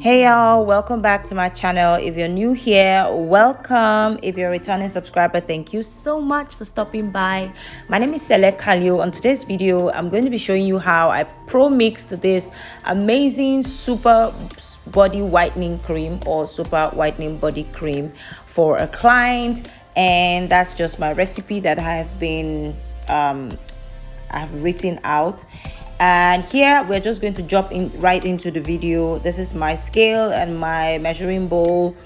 Hey y'all, welcome back to my channel. If you're new here, welcome. If you're a returning subscriber, thank you so much for stopping by. My name is Select Kalio. On today's video, I'm going to be showing you how I pro mixed this amazing super body whitening cream or super whitening body cream for a client, and that's just my recipe that I've written out. And here we're just going to jump in right into the video. This is my scale and my measuring bowl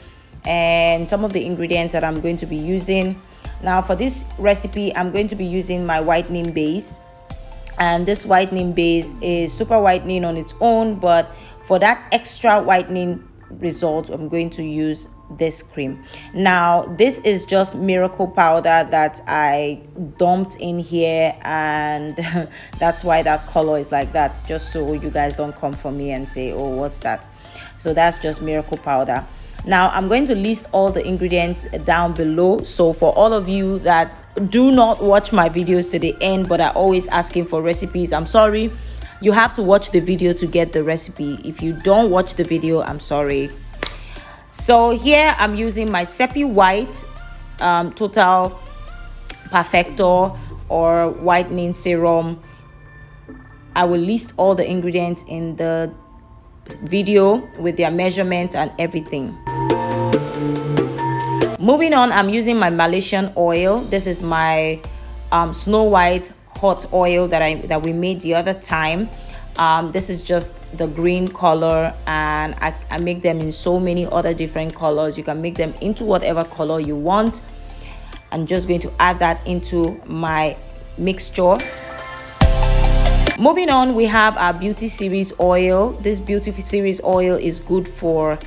and some of the ingredients that I'm going to be using. Now for this recipe, I'm going to be using my whitening base, and this whitening base is super whitening on its own, but for that extra whitening result, I'm going to use this cream. Now this is just miracle powder that I dumped in here, and that's why that color is like that, just so you guys don't come for me and say, oh, what's that? So that's just miracle powder. Now I'm going to list all the ingredients down below, so for all of you that do not watch my videos to the end but are always asking for recipes, I'm sorry, you have to watch the video to get the recipe. If you don't watch the video, I'm sorry. So here I'm using my Seppi White Total Perfector or whitening serum. I will list all the ingredients in the video with their measurements and everything. Moving on, I'm using my Malaysian oil. This is my Snow White hot oil that we made the other time. This is just the green color, and I make them in so many other different colors. You can make them into whatever color you want. I'm just going to add that into my mixture. Moving on, we have our Beauty Series oil. This Beauty Series oil is good for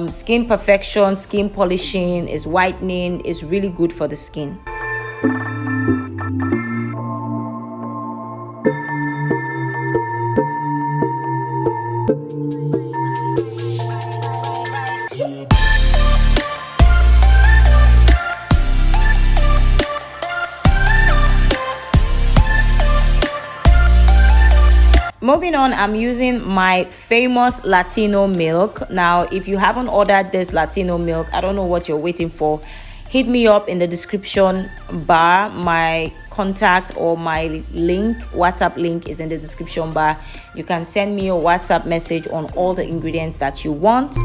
skin perfection, skin polishing, is whitening, is really good for the skin. Moving on, I'm using my famous Latino milk. Now, if you haven't ordered this Latino milk, I don't know what you're waiting for. Hit me up in the description bar. My contact or my link, WhatsApp link, is in the description bar. You can send me a WhatsApp message on all the ingredients that you want.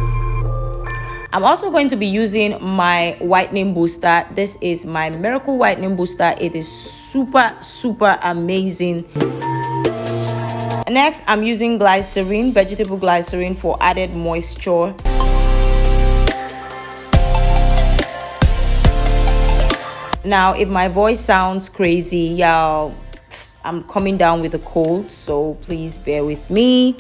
I'm also going to be using my whitening booster. This is my Miracle Whitening Booster. It is super amazing. Next, I'm using glycerin, vegetable glycerin, for added moisture. Now, if my voice sounds crazy, y'all, I'm coming down with a cold, so please bear with me.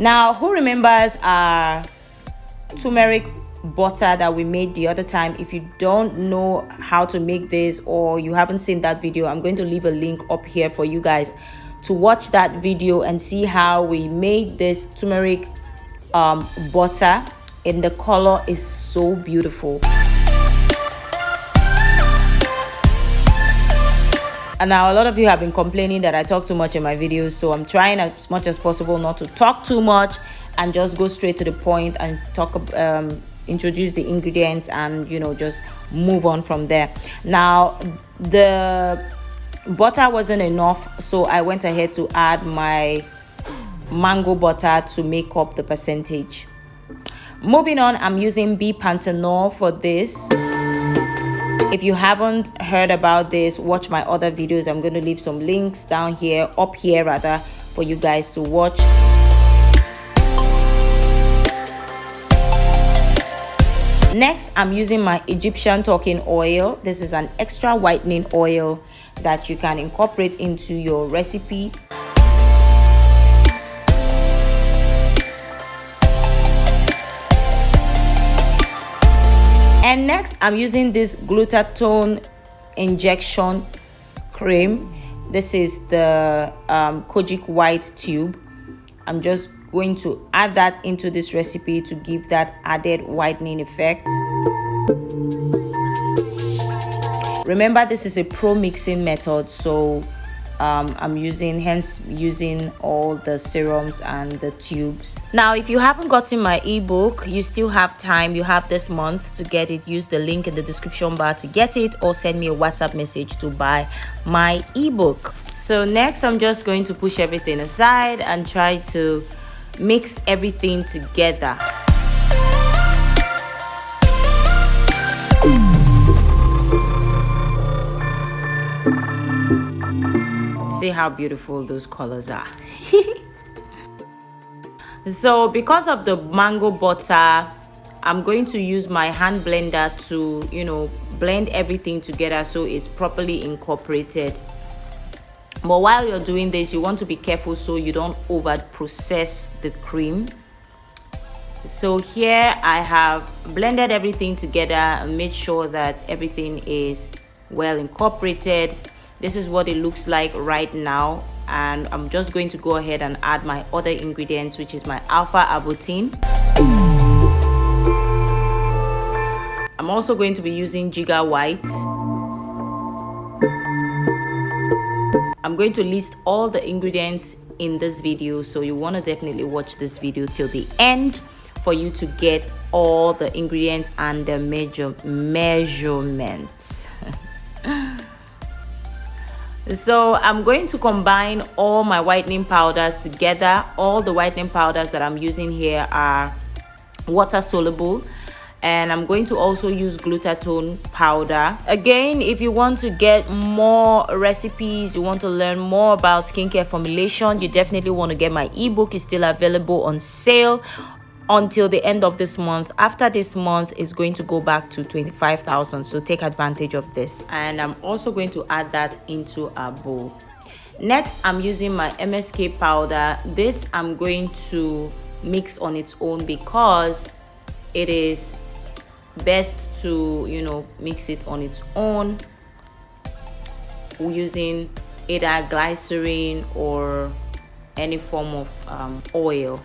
Now, who remembers our turmeric butter that we made the other time? If you don't know how to make this or you haven't seen that video, I'm going to leave a link up here for you guys to watch that video and see how we made this turmeric butter, and the color is so beautiful. And now a lot of you have been complaining that I talk too much in my videos, so I'm trying as much as possible not to talk too much and just go straight to the point and talk introduce the ingredients and, you know, just move on from there. Now the butter wasn't enough, so I went ahead to add my mango butter to make up the percentage. Moving on, I'm using bee panthenol for this. If you haven't heard about this, watch my other videos. I'm going to leave some links down here, up here rather, for you guys to watch. Next, I'm using my Egyptian talking oil. This is an extra whitening oil that you can incorporate into your recipe. And next, I'm using this glutathione injection cream. This is the Kojic White tube. I'm just going to add that into this recipe to give that added whitening effect. Remember, this is a pro-mixing method, so I'm using all the serums and the tubes. Now, if you haven't gotten my ebook, you still have time. You have this month to get it. Use the link in the description bar to get it, or send me a WhatsApp message to buy my ebook. So next, I'm just going to push everything aside and try to mix everything together. See how beautiful those colors are. So because of the mango butter, I'm going to use my hand blender to, you know, blend everything together so it's properly incorporated. But while you're doing this, you want to be careful so you don't over process the cream. So here I have blended everything together and made sure that everything is well incorporated. This is what it looks like right now, and I'm just going to go ahead and add my other ingredients, which is my alpha arbutine. I'm also going to be using Giga White. I'm going to list all the ingredients in this video, so you want to definitely watch this video till the end for you to get all the ingredients and the measurements. So I'm going to combine all my whitening powders together. All the whitening powders that I'm using here are water soluble, and I'm going to also use glutathione powder. Again, if you want to get more recipes, you want to learn more about skincare formulation, you definitely want to get my ebook. It's still available on sale until the end of this month. After this month, is going to go back to 25,000, so take advantage of this. And I'm also going to add that into a bowl. Next, I'm using my MSK powder. This I'm going to mix on its own because it is best to, you know, mix it on its own using either glycerin or any form of oil.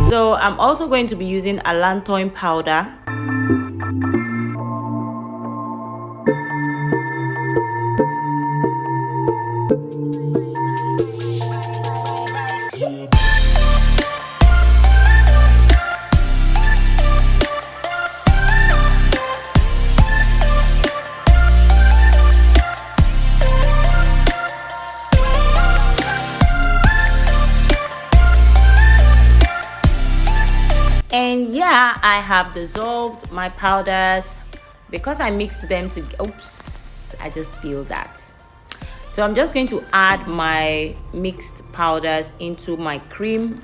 So I'm also going to be using allantoin powder. And yeah, I have dissolved my powders because I mixed them to, oops, I just spilled that. So I'm just going to add my mixed powders into my cream.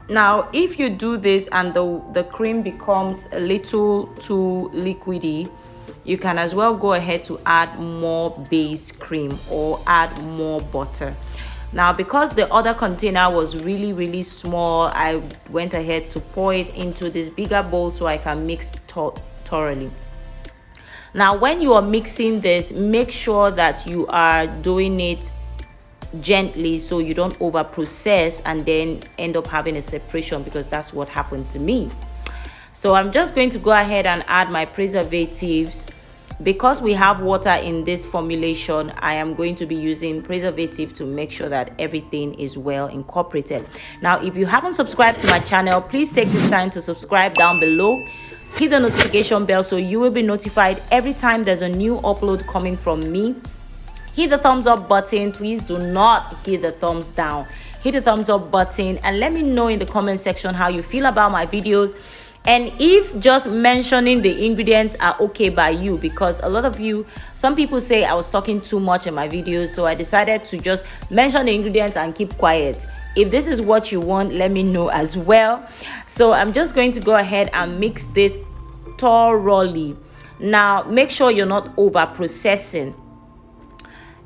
Now, if you do this and the cream becomes a little too liquidy, you can as well go ahead to add more base cream or add more butter. Now, because the other container was really small, I went ahead to pour it into this bigger bowl so I can mix thoroughly. Now, when you are mixing this, make sure that you are doing it gently so you don't over process and then end up having a separation, because that's what happened to me. So I'm just going to go ahead and add my preservatives. Because we have water in this formulation, I am going to be using preservative to make sure that everything is well incorporated. Now, if you haven't subscribed to my channel, please take this time to subscribe down below. Hit the notification bell so you will be notified every time there's a new upload coming from me. Hit the thumbs up button. Please do not hit the thumbs down. Hit the thumbs up button and let me know in the comment section how you feel about my videos, and if just mentioning the ingredients are okay by you, because a lot of you, some people say I was talking too much in my videos, so I decided to just mention the ingredients and keep quiet. If this is what you want, let me know as well. So I'm just going to go ahead and mix this thoroughly. Now, make sure you're not over processing.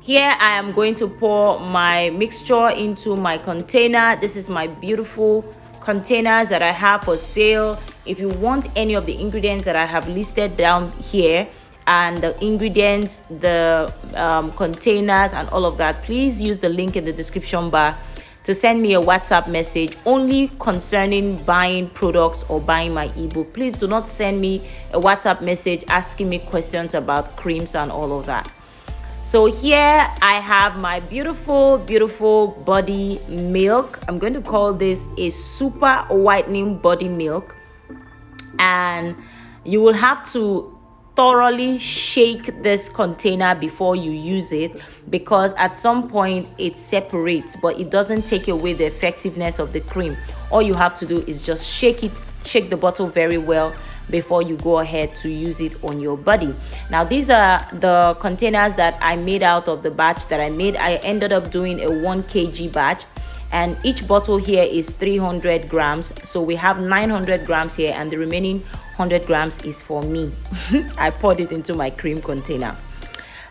Here I am going to pour my mixture into my container. This is my beautiful containers that I have for sale. If you want any of the ingredients that I have listed down here, and the ingredients, the containers and all of that, please use the link in the description bar to send me a WhatsApp message only concerning buying products or buying my ebook. Please do not send me a WhatsApp message asking me questions about creams and all of that. So here I have my beautiful body milk. I'm going to call this a super whitening body milk, and you will have to thoroughly shake this container before you use it, because at some point it separates, but it doesn't take away the effectiveness of the cream. All you have to do is just shake the bottle very well before you go ahead to use it on your body. Now these are the containers that I made out of the batch that I made. I ended up doing a 1 kg batch, and each bottle here is 300 grams. So we have 900 grams here, and the remaining 100 grams is for me. I poured it into my cream container.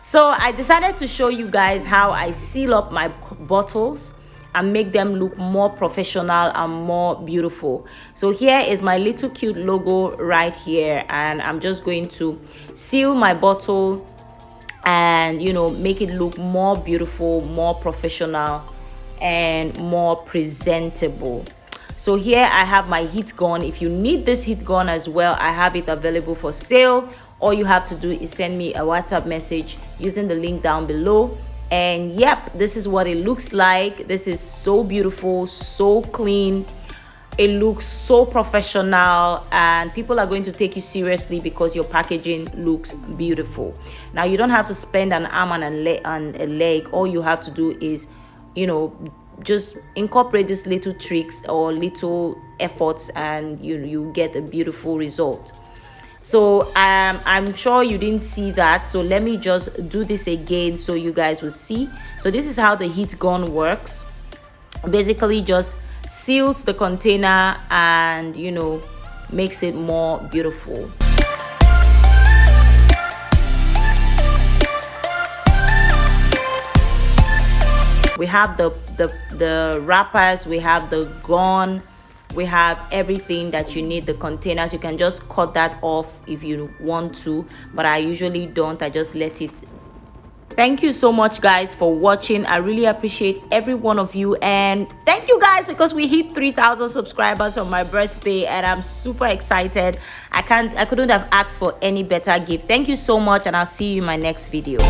So I decided to show you guys how I seal up my bottles and make them look more professional and more beautiful. So here is my little cute logo right here, and I'm just going to seal my bottle and, you know, make it look more beautiful, more professional, and more presentable. So here I have my heat gun. If you need this heat gun as well, I have it available for sale. All you have to do is send me a WhatsApp message using the link down below. And yep, this is what it looks like. This is so beautiful, so clean. It looks so professional, and people are going to take you seriously because your packaging looks beautiful. Now you don't have to spend an arm and a leg. All you have to do is, you know, just incorporate these little tricks or little efforts, and you get a beautiful result. So I'm sure you didn't see that, so let me just do this again so you guys will see. So this is how the heat gun works. Basically just seals the container and, you know, makes it more beautiful. We have the wrappers, we have the gun, we have everything that you need. The containers, you can just cut that off if you want to, but I usually don't. I just let it. Thank you so much guys for watching. I really appreciate every one of you, and thank you guys because we hit 3,000 subscribers on my birthday, and I'm super excited. I couldn't have asked for any better gift. Thank you so much, and I'll see you in my next video.